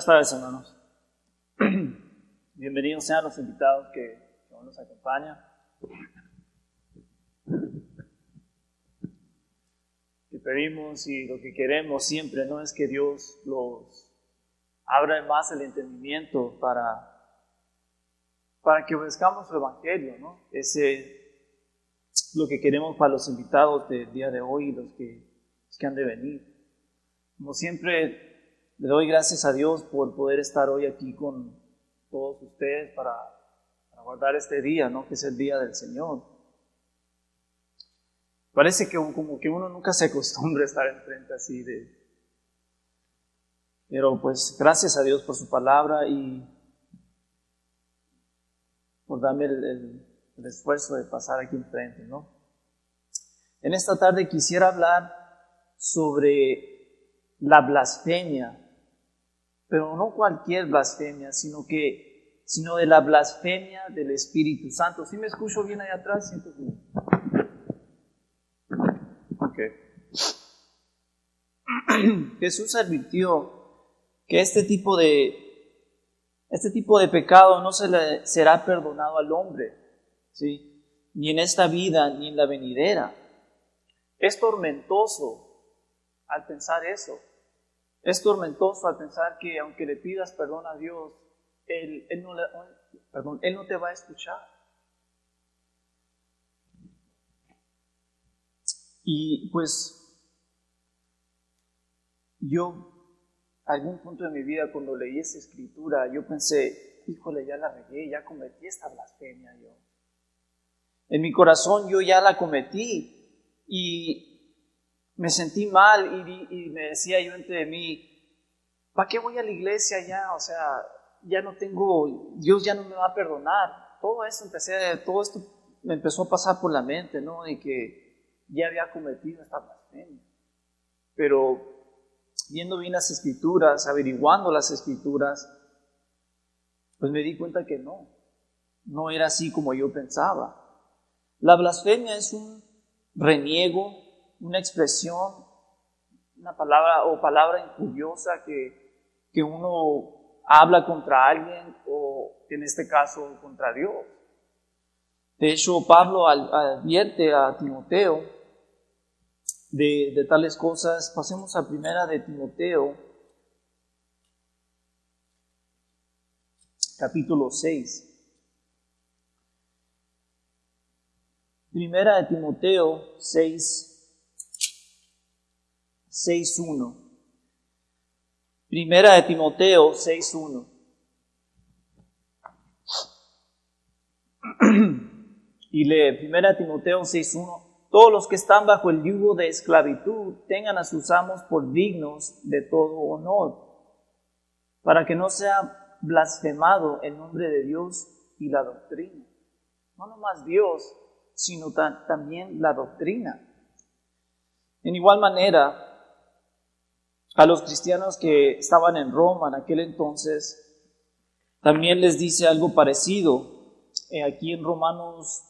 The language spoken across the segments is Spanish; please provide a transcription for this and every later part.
Buenas tardes, hermanos. Bienvenidos sean los invitados que hoy nos acompañan. Que pedimos y lo que queremos siempre no es que Dios los abra más el entendimiento para que obedezcamos su evangelio, ¿no? Ese es lo que queremos para los invitados del día de hoy y los que han de venir. Como siempre, le doy gracias a Dios por poder estar hoy aquí con todos ustedes para guardar este día, ¿no? Que es el día del Señor. Parece que como que uno nunca se acostumbra a estar enfrente así Pero pues gracias a Dios por su palabra y por darme el esfuerzo de pasar aquí enfrente, ¿no? En esta tarde quisiera hablar sobre la blasfemia, pero no cualquier blasfemia, sino de la blasfemia del Espíritu Santo. ¿Sí me escucho bien allá atrás? Siento bien. Okay. Jesús advirtió que este tipo de pecado no se le será perdonado al hombre, ¿sí? Ni en esta vida ni en la venidera. Es tormentoso al pensar eso. Es tormentoso al pensar que aunque le pidas perdón a Dios, Él no te va a escuchar. Y pues yo, a algún punto de mi vida, cuando leí esta escritura, yo pensé, híjole, ya la regué, ya cometí esta blasfemia yo. En mi corazón yo ya la cometí y me sentí mal y me decía yo entre mí, ¿para qué voy a la iglesia ya? O sea, ya no tengo, Dios ya no me va a perdonar. Todo esto me empezó a pasar por la mente, ¿no? De que ya había cometido esta blasfemia. Pero viendo bien las escrituras, averiguando las escrituras, pues me di cuenta que no era así como yo pensaba. La blasfemia es un reniego, una expresión, una palabra injuriosa que uno habla contra alguien o en este caso contra Dios. De hecho, Pablo advierte a Timoteo de tales cosas. Pasemos a primera de Timoteo, capítulo 6. Primera de Timoteo 6:1. Primera de Timoteo 6:1. Y lee Primera de Timoteo 6:1. Todos los que están bajo el yugo de esclavitud tengan a sus amos por dignos de todo honor, para que no sea blasfemado el nombre de Dios y la doctrina. No nomás Dios, sino también la doctrina. En igual manera, a los cristianos que estaban en Roma en aquel entonces, también les dice algo parecido. Aquí en Romanos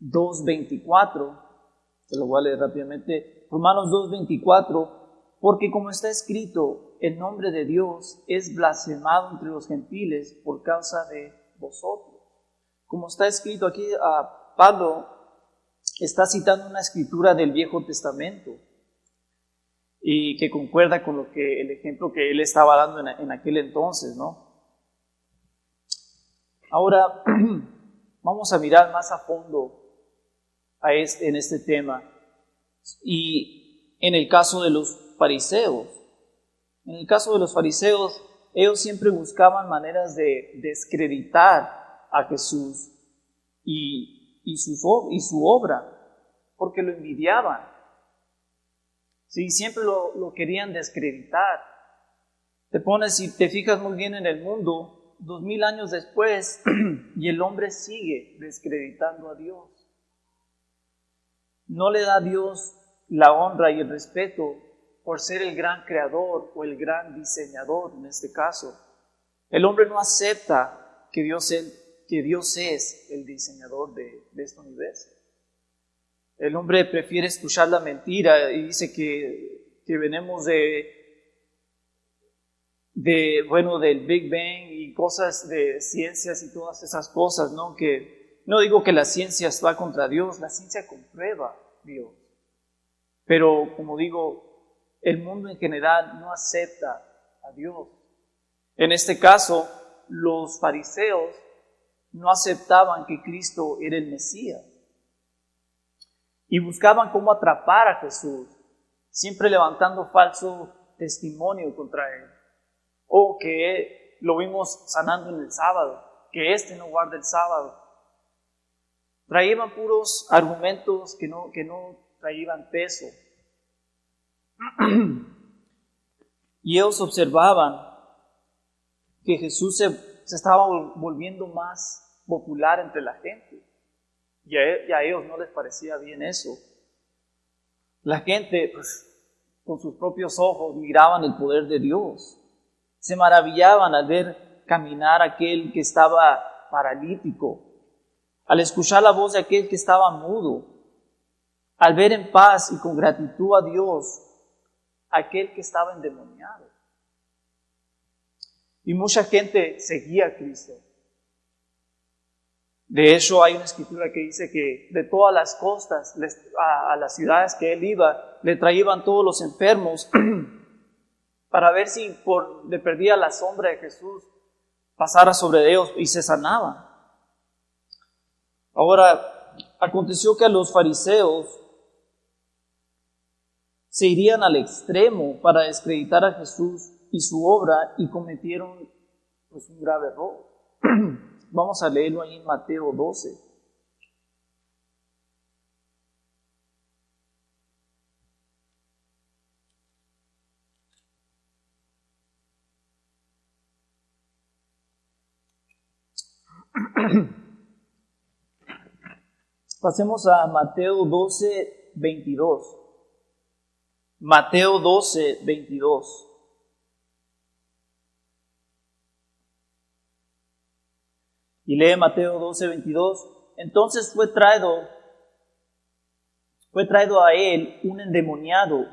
2:24, se lo voy a leer rápidamente. Romanos 2:24, porque como está escrito, el nombre de Dios es blasfemado entre los gentiles por causa de vosotros. Como está escrito aquí, Pablo está citando una escritura del Viejo Testamento y que concuerda con el ejemplo que él estaba dando en aquel entonces, ¿no? Ahora vamos a mirar más a fondo en este tema y en el caso de los fariseos. En el caso de los fariseos, ellos siempre buscaban maneras de descreditar a Jesús y su obra, porque lo envidiaban. Sí, siempre lo querían descreditar. Si te fijas muy bien en el mundo, 2000 años después, y el hombre sigue descreditando a Dios. No le da a Dios la honra y el respeto por ser el gran creador o el gran diseñador en este caso. El hombre no acepta que Dios es el diseñador de este universo. El hombre prefiere escuchar la mentira y dice que venimos del Big Bang y cosas de ciencias y todas esas cosas, ¿no? Que no digo que la ciencia está contra Dios, la ciencia comprueba a Dios. Pero, como digo, el mundo en general no acepta a Dios. En este caso, los fariseos no aceptaban que Cristo era el Mesías. Y buscaban cómo atrapar a Jesús, siempre levantando falso testimonio contra él. O que lo vimos sanando en el sábado, que no guarda el sábado. Traían puros argumentos que no traían peso. Y ellos observaban que Jesús se estaba volviendo más popular entre la gente. Y a ellos no les parecía bien eso. La gente, pues, con sus propios ojos miraban el poder de Dios. Se maravillaban al ver caminar a aquel que estaba paralítico, al escuchar la voz de aquel que estaba mudo, al ver en paz y con gratitud a Dios a aquel que estaba endemoniado. Y mucha gente seguía a Cristo. De hecho, hay una escritura que dice que de todas las costas, a las ciudades que él iba, le traían todos los enfermos para ver si le perdía la sombra de Jesús pasara sobre ellos y se sanaban. Ahora, aconteció que a los fariseos se irían al extremo para descreditar a Jesús y su obra y cometieron pues un grave error. Vamos a leerlo ahí en Mateo 12. Pasemos a Mateo 12, 22. Mateo 12, 22. Y lee Mateo 12, 22. Entonces fue traído a él un endemoniado,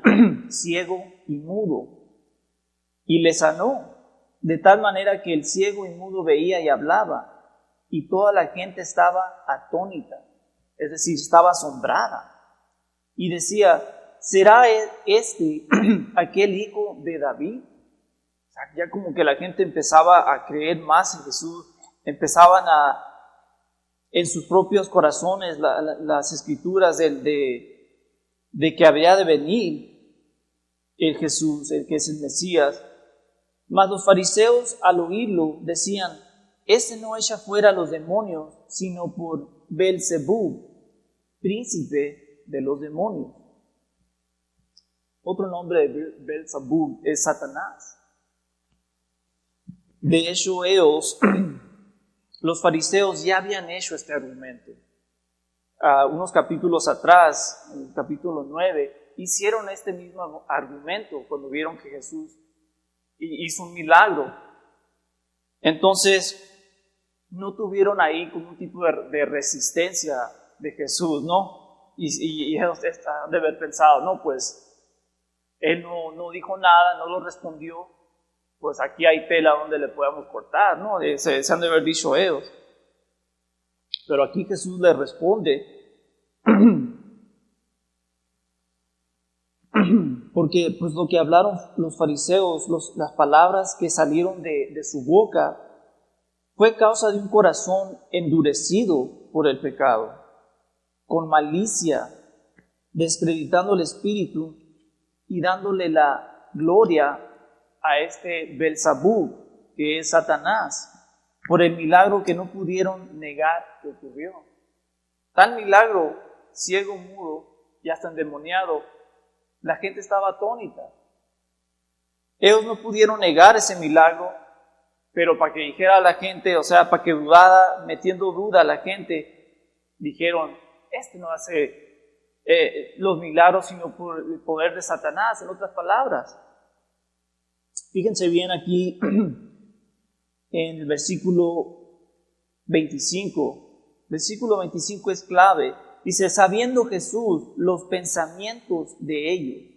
ciego y mudo, y le sanó, de tal manera que el ciego y mudo veía y hablaba, y toda la gente estaba atónita, es decir, estaba asombrada, y decía, ¿será este aquel hijo de David? O sea, ya como que la gente empezaba a creer más en Jesús, empezaban en sus propios corazones las escrituras de que había de venir el Jesús, el que es el Mesías. Mas los fariseos al oírlo decían, este no echa fuera a los demonios, sino por Belzebub, príncipe de los demonios. Otro nombre de Belzebub es Satanás. De hecho, los fariseos ya habían hecho este argumento. Unos capítulos atrás, en el capítulo 9, hicieron este mismo argumento cuando vieron que Jesús hizo un milagro. Entonces, no tuvieron ahí como un tipo de resistencia de Jesús, ¿no? Y ellos han de haber pensado, no, pues, él no dijo nada, no lo respondió, pues aquí hay tela donde le podamos cortar, ¿no? Se han de haber dicho ellos. Pero aquí Jesús le responde, porque pues lo que hablaron los fariseos, las palabras que salieron de su boca, fue causa de un corazón endurecido por el pecado, con malicia, descreditando el Espíritu y dándole la gloria a este Belzebub, que es Satanás, por el milagro que no pudieron negar que ocurrió. Tal milagro, ciego, mudo y hasta endemoniado, la gente estaba atónita. Ellos no pudieron negar ese milagro, pero para que dijera a la gente, o sea, para que dudara, metiendo duda a la gente, dijeron, este no hace los milagros sino por el poder de Satanás, en otras palabras. Fíjense bien aquí en el versículo 25. Versículo 25 es clave. Dice, sabiendo Jesús los pensamientos de ellos.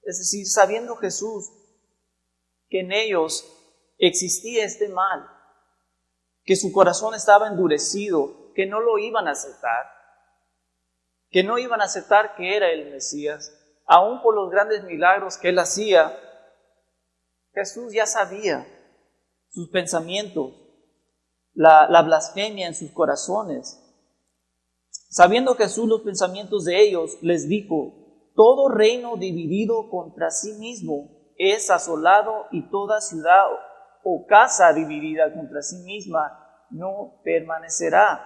Es decir, sabiendo Jesús que en ellos existía este mal, que su corazón estaba endurecido, que no lo iban a aceptar, que no iban a aceptar que era el Mesías, aún por los grandes milagros que él hacía. Jesús ya sabía sus pensamientos, la blasfemia en sus corazones. Sabiendo Jesús los pensamientos de ellos, les dijo, todo reino dividido contra sí mismo es asolado y toda ciudad o casa dividida contra sí misma no permanecerá.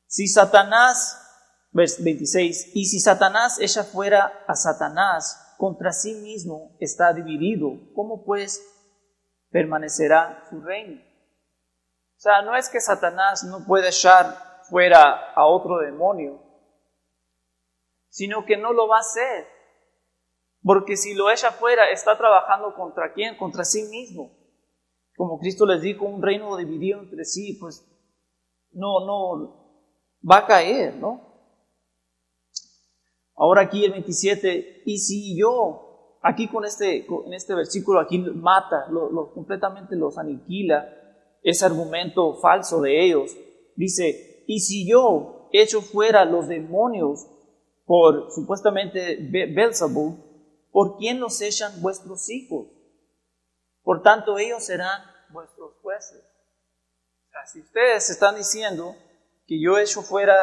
Si Satanás, vers 26, y si Satanás echa fuera a Satanás, contra sí mismo está dividido, ¿cómo pues permanecerá su reino? O sea, no es que Satanás no puede echar fuera a otro demonio, sino que no lo va a hacer. Porque si lo echa fuera, está trabajando ¿contra quién? Contra sí mismo. Como Cristo les dijo, un reino dividido entre sí, pues no va a caer, ¿no? Ahora aquí el 27, y si yo, aquí en este versículo, aquí mata, completamente los aniquila, ese argumento falso de ellos. Dice, y si yo echo fuera los demonios por supuestamente Beelzebub, ¿por quién los echan vuestros hijos? Por tanto, ellos serán vuestros jueces. O sea, si ustedes están diciendo que yo echo fuera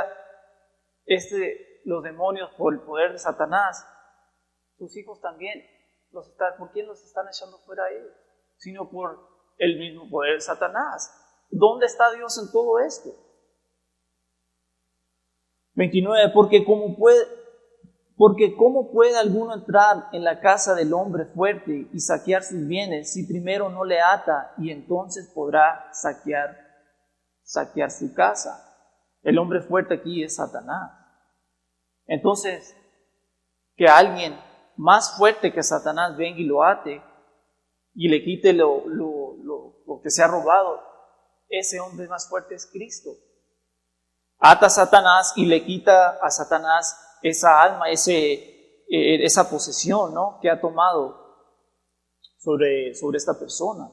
los demonios por el poder de Satanás, sus hijos también, ¿por quién los están echando fuera a ellos? Sino por el mismo poder de Satanás. ¿Dónde está Dios en todo esto? 29, porque ¿cómo puede alguno entrar en la casa del hombre fuerte y saquear sus bienes si primero no le ata y entonces podrá saquear su casa? El hombre fuerte aquí es Satanás. Entonces, que alguien más fuerte que Satanás venga y lo ate y le quite lo que se ha robado, ese hombre más fuerte es Cristo. Ata a Satanás y le quita a Satanás esa alma, esa posesión, ¿no?, que ha tomado sobre esta persona.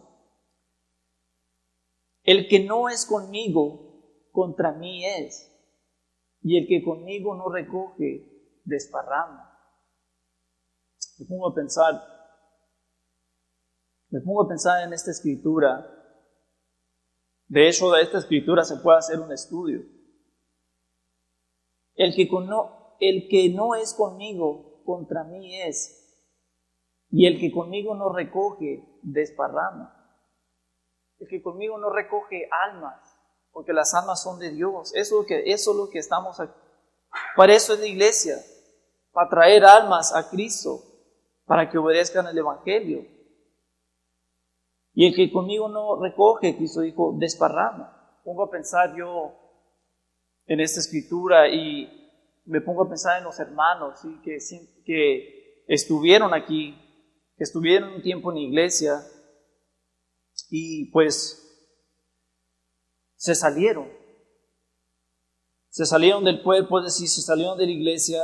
El que no es conmigo, contra mí es, y el que conmigo no recoge, desparrama. Me pongo a pensar en esta escritura. De hecho, de esta escritura se puede hacer un estudio. El que no es conmigo, contra mí es, y el que conmigo no recoge, desparrama. El que conmigo no recoge almas, porque las almas son de Dios. Eso es lo que estamos aquí. Para eso es la iglesia, para traer almas a Cristo, para que obedezcan el Evangelio. Y el que conmigo no recoge, Cristo dijo, desparrama. Pongo a pensar yo en esta escritura y me pongo a pensar en los hermanos, ¿sí?, que estuvieron aquí, que estuvieron un tiempo en la iglesia y pues se salieron del cuerpo, es decir, se salieron de la iglesia.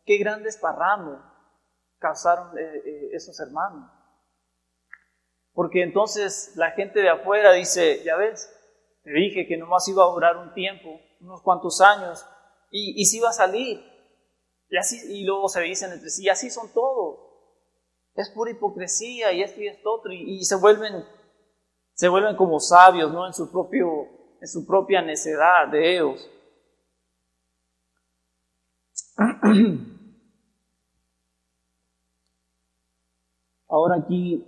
Qué gran desparramo causaron esos hermanos. Porque entonces la gente de afuera dice, ya ves, te dije que nomás iba a durar un tiempo, unos cuantos años, y se iba a salir. Y luego se dicen entre sí, así son todos. Es pura hipocresía y esto y esto otro, y se vuelven como sabios, ¿no?, en su propia necedad de ellos. Ahora aquí,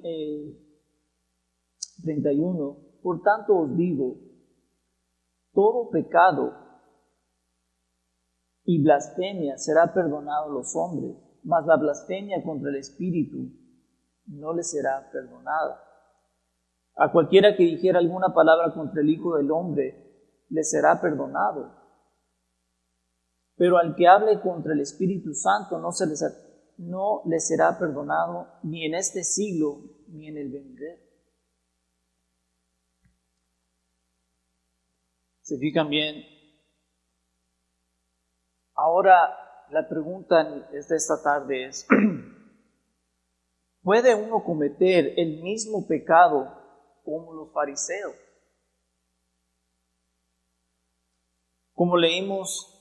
31, por tanto os digo, todo pecado y blasfemia será perdonado a los hombres, mas la blasfemia contra el Espíritu no le será perdonada. A cualquiera que dijera alguna palabra contra el Hijo del Hombre, le será perdonado. Pero al que hable contra el Espíritu Santo no le será perdonado ni en este siglo ni en el venidero. ¿Se fijan bien? Ahora la pregunta de esta tarde es, ¿puede uno cometer el mismo pecado como los fariseos? Como leímos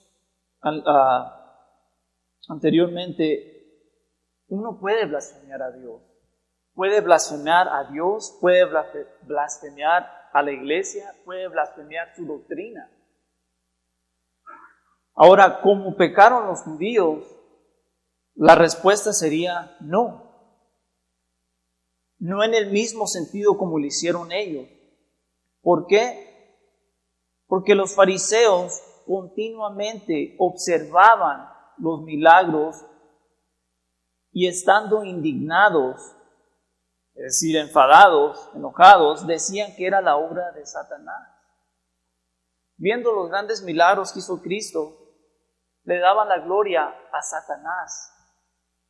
anteriormente, uno puede blasfemiar a Dios. Puede blasfemiar a Dios, puede blasfemiar a la iglesia, puede blasfemiar su doctrina. Ahora, como pecaron los judíos, la respuesta sería no. No en el mismo sentido como lo hicieron ellos. ¿Por qué? Porque los fariseos continuamente observaban los milagros y estando indignados, es decir, enfadados, enojados, decían que era la obra de Satanás. Viendo los grandes milagros que hizo Cristo, le daban la gloria a Satanás.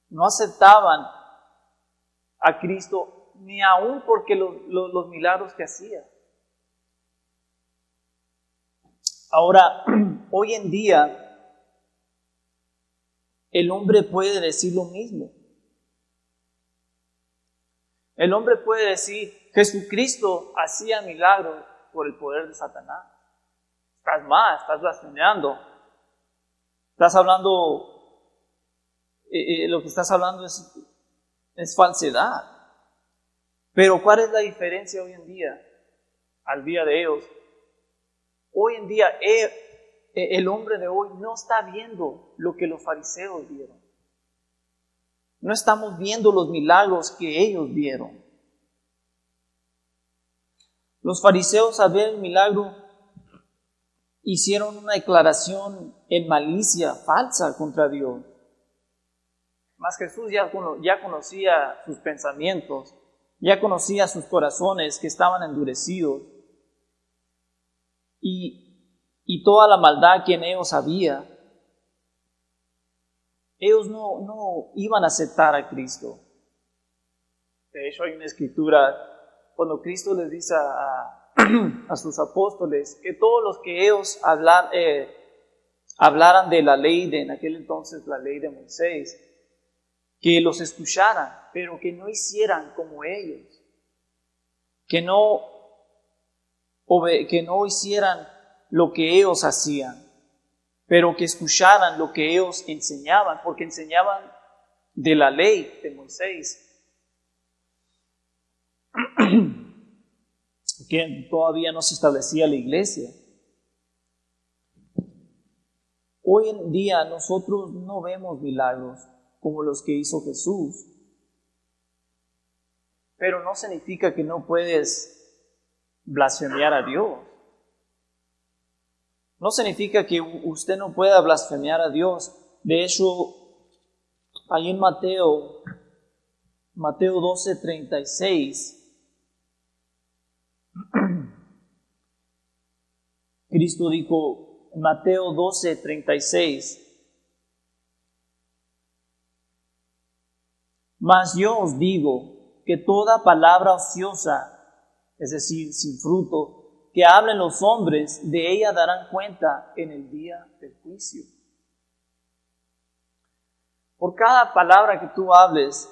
No aceptaban a Cristo ni aún porque los milagros que hacía. Ahora, hoy en día, el hombre puede decir lo mismo. El hombre puede decir, Jesucristo hacía milagros por el poder de Satanás. Estás mal, estás blasfemando. Estás hablando, lo que estás hablando es falsedad. Pero ¿cuál es la diferencia hoy en día? Al día de ellos. Hoy en día, el hombre de hoy no está viendo lo que los fariseos vieron. No estamos viendo los milagros que ellos vieron. Los fariseos al ver el milagro hicieron una declaración en malicia falsa contra Dios. Mas Jesús ya conocía sus pensamientos, ya conocía sus corazones que estaban endurecidos y toda la maldad que en ellos había. Ellos no iban a aceptar a Cristo. De hecho, hay una escritura cuando Cristo les dice a sus apóstoles que todos los que ellos hablaran de la ley en aquel entonces, la ley de Moisés, que los escucharan, pero que no hicieran como ellos, que no hicieran lo que ellos hacían, pero que escucharan lo que ellos enseñaban, porque enseñaban de la ley de Moisés, que todavía no se establecía la iglesia. Hoy en día nosotros no vemos milagros como los que hizo Jesús, pero no significa que no puedes blasfemiar a Dios. No significa que usted no pueda blasfemiar a Dios. De hecho, ahí en Mateo 12:36, Cristo dijo, Mateo 12:36, mas yo os digo que toda palabra ociosa, es decir, sin fruto, que hablen los hombres, de ella darán cuenta en el día del juicio. Por cada palabra que tú hables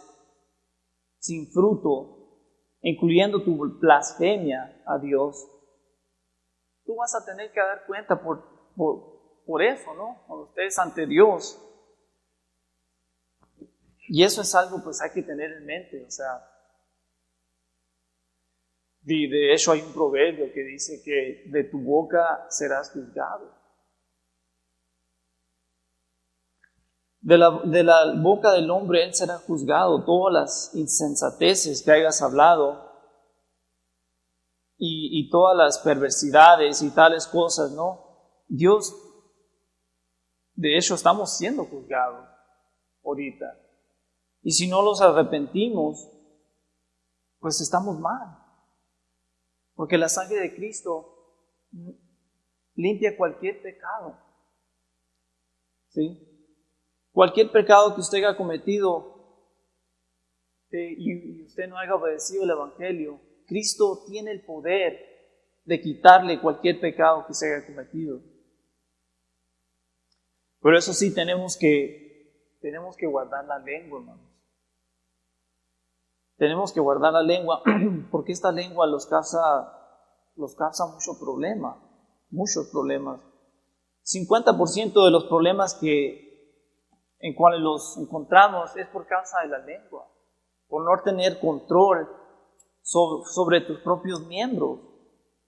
sin fruto, incluyendo tu blasfemia a Dios, tú vas a tener que dar cuenta por eso, ¿no? Cuando estés ante Dios. Y eso es algo pues hay que tener en mente, o sea, de hecho hay un proverbio que dice que de tu boca serás juzgado. De la boca del hombre él será juzgado, todas las insensateces que hayas hablado y todas las perversidades y tales cosas, ¿no? Dios, de hecho estamos siendo juzgados ahorita. Y si no los arrepentimos, pues estamos mal. Porque la sangre de Cristo limpia cualquier pecado. ¿Sí? Cualquier pecado que usted haya cometido y usted no haya obedecido el Evangelio, Cristo tiene el poder de quitarle cualquier pecado que se haya cometido. Pero eso sí, tenemos que guardar la lengua, hermanos. Tenemos que guardar la lengua porque esta lengua los causa muchos problemas. 50% de los problemas en cuales los encontramos es por causa de la lengua, por no tener control sobre tus propios miembros.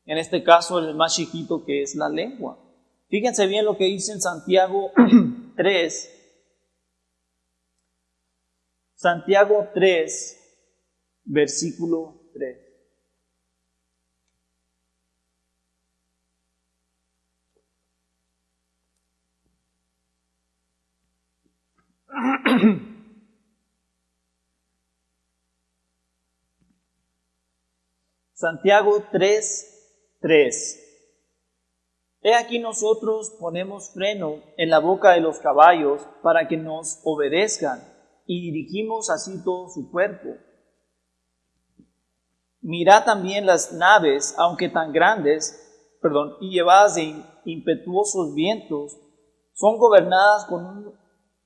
En este caso, el más chiquito que es la lengua. Fíjense bien lo que dice en Santiago 3. Santiago 3. Versículo 3. Santiago 3:3. He aquí nosotros ponemos freno en la boca de los caballos para que nos obedezcan y dirigimos así todo su cuerpo. Mirad también las naves, aunque tan grandes, y llevadas de impetuosos vientos, son gobernadas con un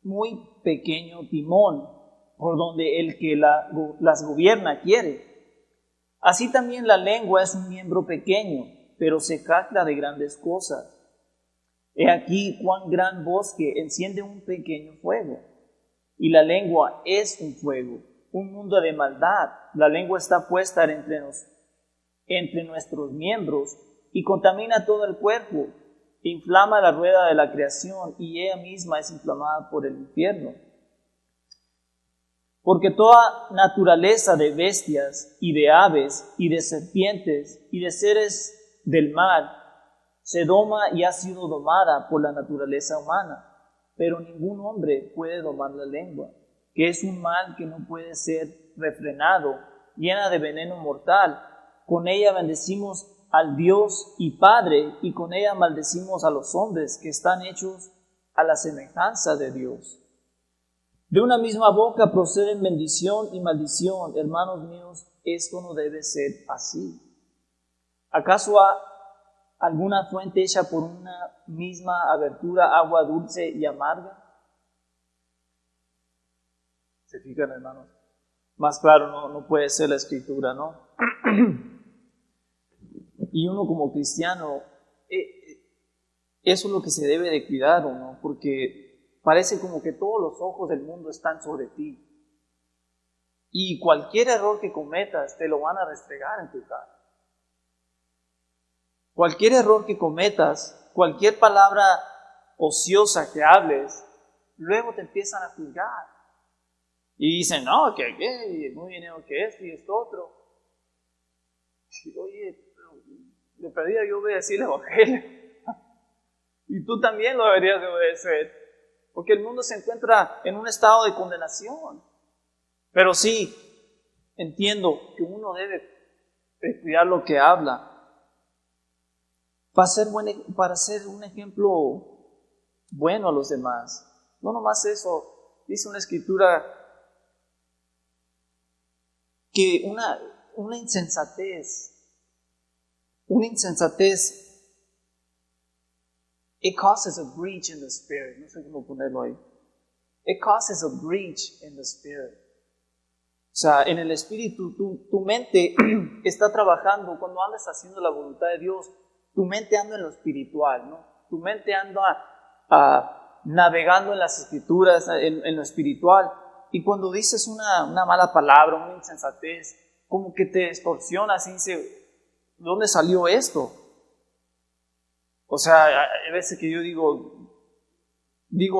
muy pequeño timón, por donde el que las gobierna quiere. Así también la lengua es un miembro pequeño, pero se jacta de grandes cosas. He aquí cuán gran bosque enciende un pequeño fuego. Y la lengua es un fuego, un mundo de maldad. La lengua está puesta entre nuestros miembros y contamina todo el cuerpo, inflama la rueda de la creación y ella misma es inflamada por el infierno. Porque toda naturaleza de bestias y de aves y de serpientes y de seres del mar se doma y ha sido domada por la naturaleza humana, pero ningún hombre puede domar la lengua, que es un mal que no puede ser refrenado, llena de veneno mortal. Con ella bendecimos al Dios y Padre, y con ella maldecimos a los hombres que están hechos a la semejanza de Dios. De una misma boca proceden bendición y maldición. Hermanos míos, esto no debe ser así. ¿Acaso alguna fuente hecha por una misma abertura, agua dulce y amarga? ¿Se fijan, hermanos? Más claro no puede ser la Escritura, ¿no? Y uno como cristiano, eso es lo que se debe de cuidar, ¿no? Porque parece como que todos los ojos del mundo están sobre ti. Y cualquier error que cometas te lo van a restregar en tu cara. Cualquier error que cometas, cualquier palabra ociosa que hables, luego te empiezan a juzgar. Y dicen, no, que muy bien, que esto y esto otro. Y, oye, de perdida yo obedecí el Evangelio. Y tú también lo deberías de obedecer. Porque el mundo se encuentra en un estado de condenación. Pero sí, entiendo que uno debe cuidar lo que habla. Para ser un ejemplo bueno a los demás. No nomás eso. Dice una escritura que una insensatez, it causes a breach in the spirit. No sé cómo ponerlo ahí. It causes a breach in the spirit. O sea, en el espíritu, tu mente está trabajando. Cuando andas haciendo la voluntad de Dios, tu mente anda en lo espiritual, ¿no? Tu mente anda navegando en las escrituras, en lo espiritual. Y cuando dices una mala palabra, una insensatez, como que te distorsionas y dices, ¿de dónde salió esto? O sea, hay veces que yo digo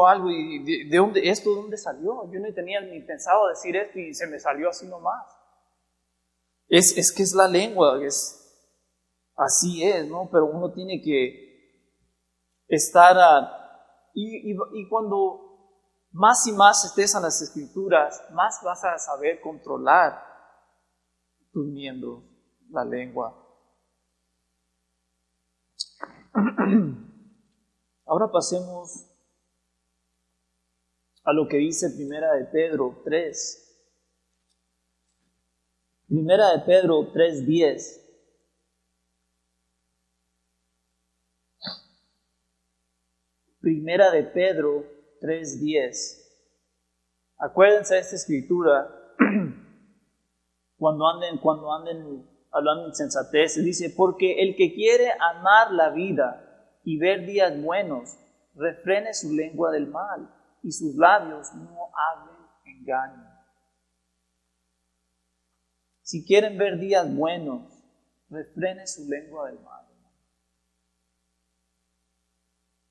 algo y ¿de dónde salió? Yo no tenía ni pensado decir esto y se me salió así nomás. Es que es la lengua, así es, ¿no? Pero uno tiene que estar y cuando más y más estés en las escrituras, más vas a saber controlar tus miembros, la lengua. Ahora pasemos a lo que dice Primera de Pedro 3. Primera de Pedro 3:10. Primera de Pedro 3:10. Acuérdense de esta escritura cuando anden hablando insensatez. Dice, porque el que quiere amar la vida y ver días buenos, refrene su lengua del mal y sus labios no hablen engaño. Si quieren ver días buenos, refrene su lengua del mal.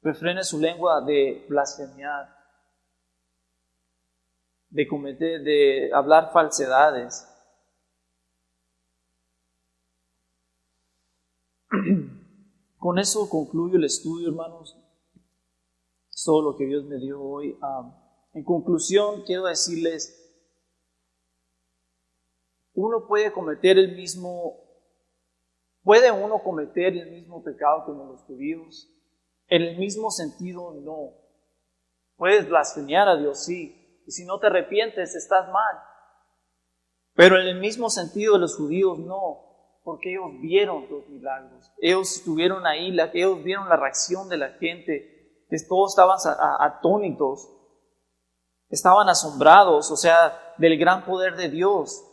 Refrene su lengua de blasfemiar, de hablar falsedades. Con eso concluyo el estudio, hermanos. Es todo lo que Dios me dio hoy. En conclusión, quiero decirles, uno puede cometer el mismo ¿Puede uno cometer el mismo pecado como los judíos? En el mismo sentido, no. Puedes blasfemiar a Dios, sí. Y si no te arrepientes, estás mal. Pero en el mismo sentido de los judíos, no. Porque ellos vieron los milagros. Ellos estuvieron ahí, ellos vieron la reacción de la gente. Que todos estaban atónitos. Estaban asombrados, o sea, del gran poder de Dios.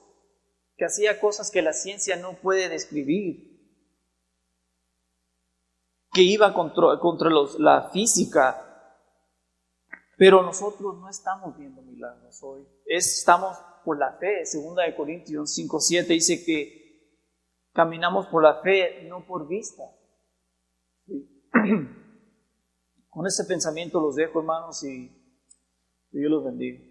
Que hacía cosas que la ciencia no puede describir. Que iba contra la física. Pero nosotros no estamos viendo milagros hoy. Estamos por la fe. 2 Corintios 5:7 dice que caminamos por la fe, no por vista. ¿Sí? Con ese pensamiento los dejo, hermanos, y Dios los bendiga.